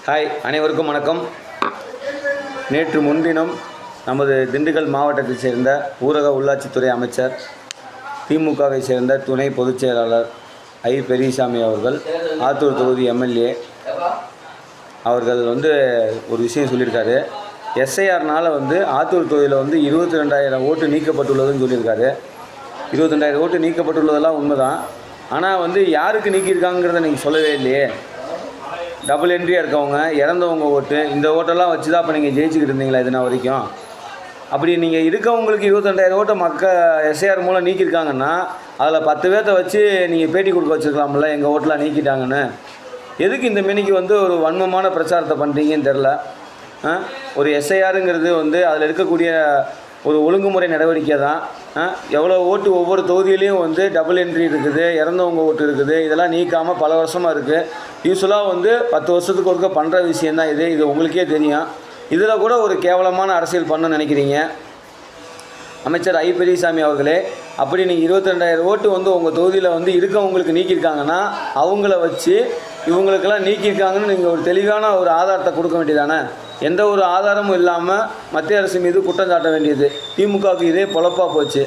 Hi, அனைவருக்கும் வணக்கம். நேற்று முன்தினம் நமது திண்டுக்கல் மாவட்டத்தைச் சேர்ந்த ஊரக உள்ளாட்சித்துறை அமைச்சர், திமுகவை சேர்ந்த துணை பொதுச் செயலாளர் ஐ பெரியசாமி அவர்கள், ஆத்தூர் தொகுதி எம்எல்ஏ அவர்கள் ஒரு விஷயம் சொல்லியிருக்காரு. எஸ்ஐஆர்னால் ஆத்தூர் தொகுதியில் 22,000 ஓட்டு நீக்கப்பட்டுள்ளதுன்னு சொல்லியிருக்காரு. 22,000 ஓட்டு நீக்கப்பட்டுள்ளதெல்லாம் உண்மைதான். ஆனால் யாருக்கு நீக்கியிருக்காங்கிறத நீங்கள் சொல்லவே இல்லையே. டபுள் என்ட்ரியாக இருக்கவங்க, இறந்தவங்க ஓட்டு, இந்த ஓட்டெல்லாம் வச்சு தான் இப்போ நீங்கள் ஜெயிச்சுக்கிட்டு இருந்தீங்களா இதுனா வரைக்கும்? அப்படி நீங்கள் இருக்கவங்களுக்கு 22,000 ஓட்டை எஸ்ஐஆர் மூலம் நீக்கியிருக்காங்கன்னா அதில் 10 பேர்த்த வச்சு நீங்கள் பேட்டி கொடுக்க வச்சுருக்கலாம்ல, எங்கள் ஓட்டெலாம் நீக்கிட்டாங்கன்னு. எதுக்கு இந்த மினிக்கு ஒரு வன்மமான பிரச்சாரத்தை பண்ணுறீங்கன்னு தெரில. ஒரு எஸ்ஐஆருங்கிறது அதில் இருக்கக்கூடிய ஒரு ஒழுங்குமுறை நடவடிக்கை தான். எவ்வளோ ஓட்டு ஒவ்வொரு தொகுதியிலையும் டபுள் என்ட்ரி இருக்குது, இறந்தவங்க ஓட்டு இருக்குது, இதெல்லாம் நீக்காமல் பல வருஷமாக இருக்குது. யூஸ்வலாக 10 வருஷத்துக்கு ஒருக்க பண்ணுற விஷயந்தான் இது உங்களுக்கே தெரியும். இதில் கூட ஒரு கேவலமான அரசியல் பண்ண நினைக்கிறீங்க. அமைச்சர் ஐ பெரியசாமி அவர்களே, அப்படி நீங்கள் 22,000 ஓட்டு உங்கள் தொகுதியில் இருக்கவங்களுக்கு நீக்கியிருக்காங்கன்னா அவங்கள வச்சு இவங்களுக்கெல்லாம் நீக்கியிருக்காங்கன்னு நீங்கள் ஒரு தெளிவான ஒரு ஆதாரத்தை கொடுக்க வேண்டியதானே? எந்த ஒரு ஆதாரமும் இல்லாமல் மத்திய அரசு மீது குற்றம் சாட்ட வேண்டியது திமுகவுக்கு இதே பொழப்பாக போச்சு.